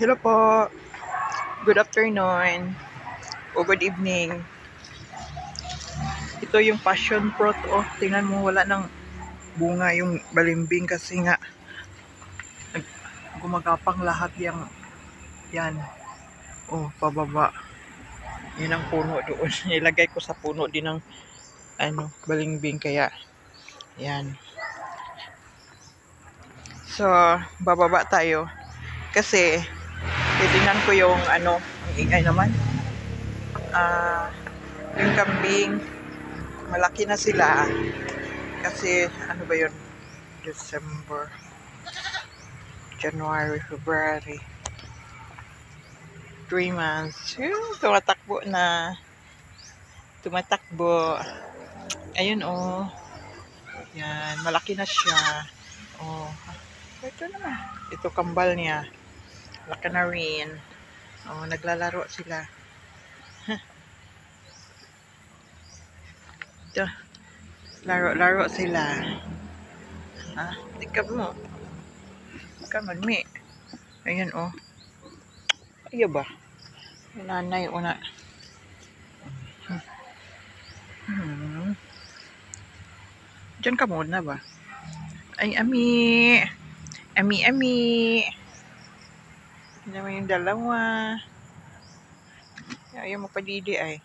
Hello po. Good afternoon o good evening. Ito yung passion fruit. Oh, tingnan mo, wala nang bunga yung balimbing kasi nga gumagapang lahat yung yan. Oh, pababa. Yan ang puno doon. Nilagay ko sa puno din ng balimbing kaya yan. So, bababa tayo kasi titingnan ko yung ang ingay naman. Yung kambing, malaki na sila kasi ano ba yun? December, January, February, 3 months. Tumatakbo na. Tumatakbo. Ayun, oh. Yan, malaki na siya. Oh. Ito naman. Ito kambal niya. Laki na rin. Oh, naglalaro sila. Ito. Laro-laro sila. Tingnan mo. Come on, me. Ayun, oh. Iyo ba? Nanay, una. Diyan ka muna ba? Ay, Ami. Ami. Hindi naman yung dalawa. Ayaw mo pa didi ay.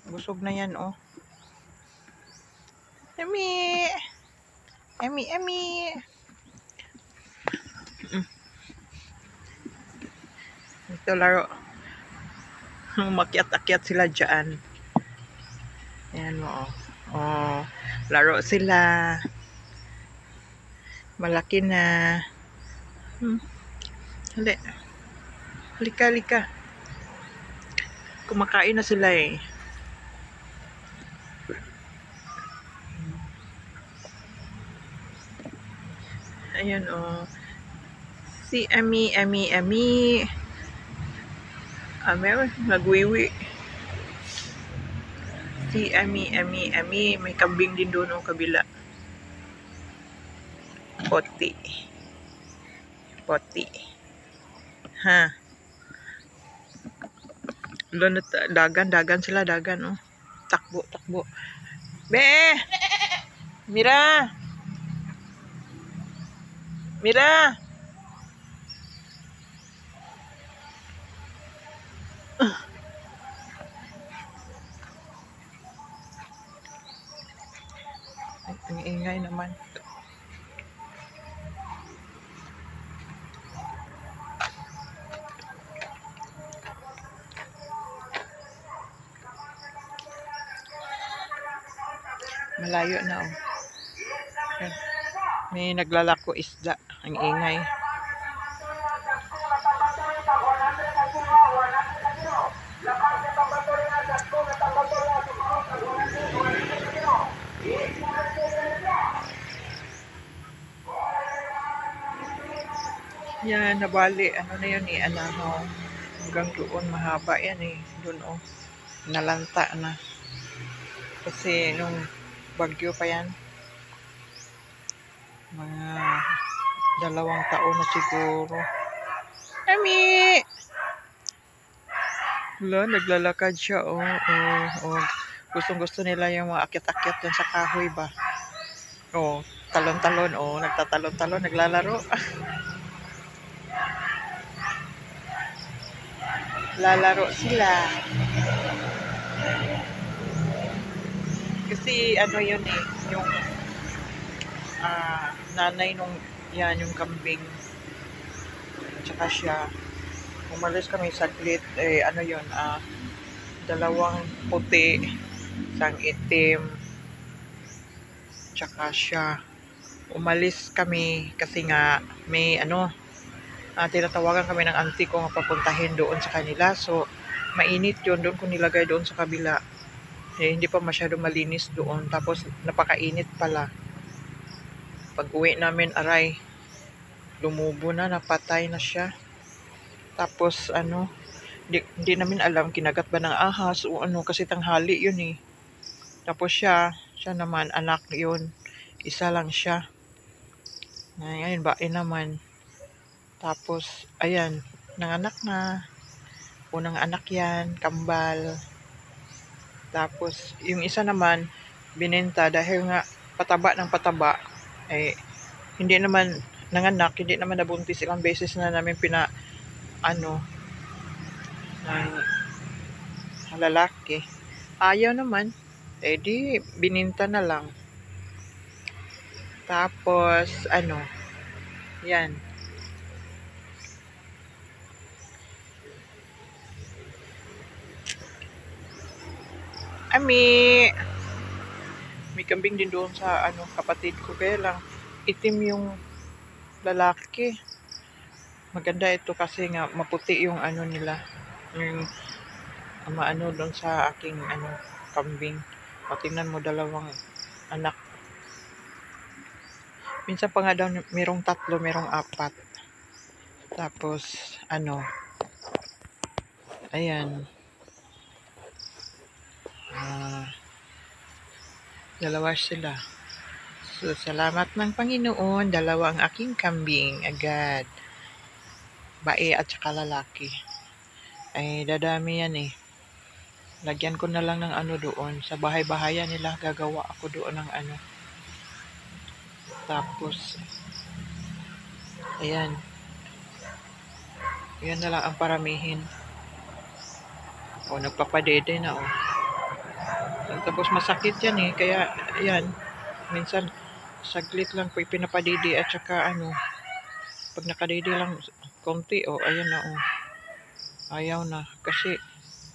Busog na yan, oh. Ami. Ito laro. Makyat-akyat sila dyan. Ayan mo, oh. Oh, laro sila. Malaki na. Halika. Kumakain na sila eh. Ayan, oh. Si Ami. Meron, nagwiwi. Si Ami. May kambing din doon o kabila. Poti. Ha. Dagan sila, oh. Takbo. Be! Mira! Ang ingay naman. Malayo na, oh. May naglalako isda. Ang ingay. Yan, nabali. Ano na yun eh, Anahaw. Hanggang doon, mahaba yan eh. Doon, oh. Nalanta na. Kasi nung bagyo pa yan. Mga 2 taon na siguro. Ami! Wala, naglalakad siya, oh. Gustong-gusto nila yung mga akyat-akyat dyan sa kahoy ba. Oh, talon-talon, oh. Nagtatalon-talon, naglalaro. Lalaro sila. Kasi ano yun eh, yung nanay nung yan, yung kambing. Tsaka siya. Umalis kami saglit, ano yun, 2 puti, isang itim. Tsaka siya. Umalis kami kasi nga may tinatawagan kami ng auntie ko nga papuntahin doon sa kanila. So, mainit yun. Doon ko nilagay doon sa kabila. Hindi pa masyado malinis doon. Tapos, napakainit pala. Pag uwi namin, aray, lumubo na, napatay na siya. Tapos, hindi namin alam, kinagat ba ng ahas o kasi tanghali yun eh. Tapos siya naman, anak yun. Isa lang siya. Ngayon, bae naman. Tapos, ayan, nanganak na. Unang anak yan, kambal. Tapos, yung isa naman, binenta dahil nga pataba ng pataba. Eh, hindi naman nanganak, hindi naman nabuntis. Ilang beses na namin ano, ng lalaki. Ayaw naman. Eh di, bininta na lang. Tapos, yan. Ami, may kambing din doon sa kapatid ko. Kaya lang, itim yung lalaki. Maganda ito kasi nga maputi yung nila. Yung doon sa aking kambing. O, tingnan mo, dalawang anak. Minsan pa nga daw merong 3, merong 4. Tapos, ayan. Dalawa sila. So, salamat ng Panginoon, dalawa ang aking kambing agad. Bae at saka lalaki. Ay, dadami yan eh. Lagyan ko na lang ng doon. Sa bahay-bahayan nila, gagawa ako doon ng Tapos, ayan. Yan na lang ang paramihin. O, nagpapadede na o. Tapos masakit yan eh. Kaya, ayan. Minsan, saglit lang po pinapadede at saka pag nakadede lang konti o, ayan na o. Ayaw na. Kasi,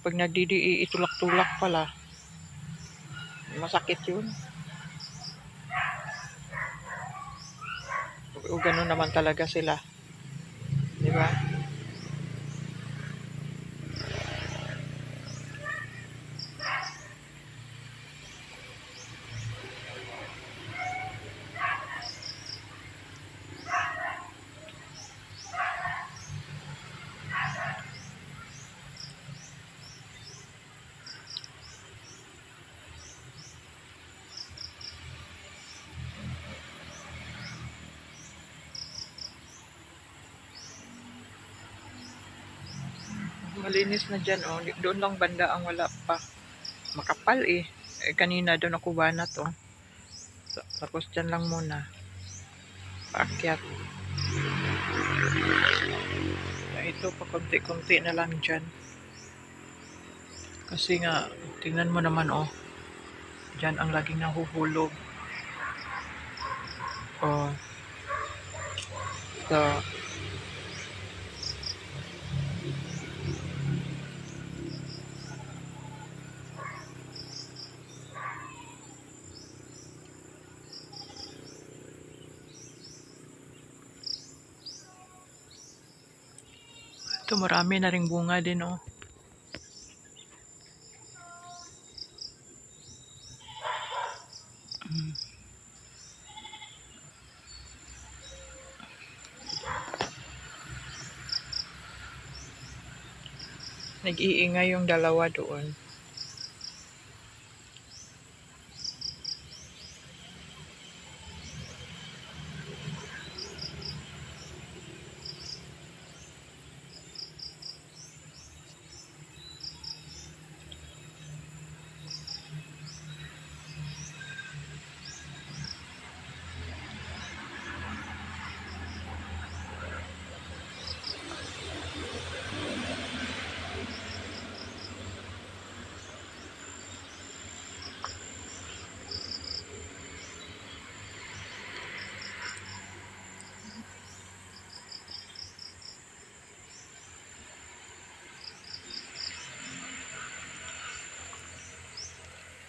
pag nagdidi, itulak-tulak pala. Masakit yun. O, ganun naman talaga sila. Di ba? Malinis na dyan, oh. Doon lang banda ang wala pa. Makapal eh. Kanina doon ako banat, oh. Tapos dyan lang muna. Paakyat. Ito, pa konti-konti na lang dyan. Kasi nga, tingnan mo naman, oh. Dyan ang laging nahuhulog. Oh. So, ito marami na ring bunga din, oh. Nag-iingay yung dalawa doon.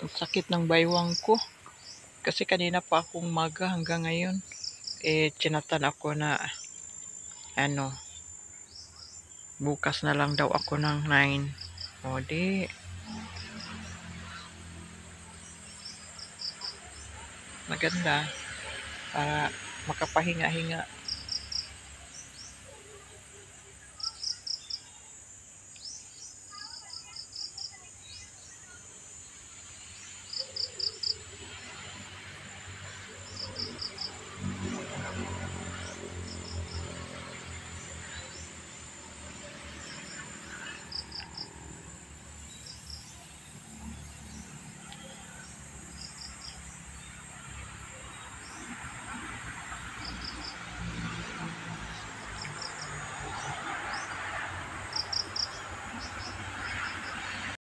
Ang sakit ng baywang ko. Kasi kanina pa akong maga hanggang ngayon. Tsinatan ako na bukas na lang daw ako ng 9. O di, maganda para makapahinga-hinga.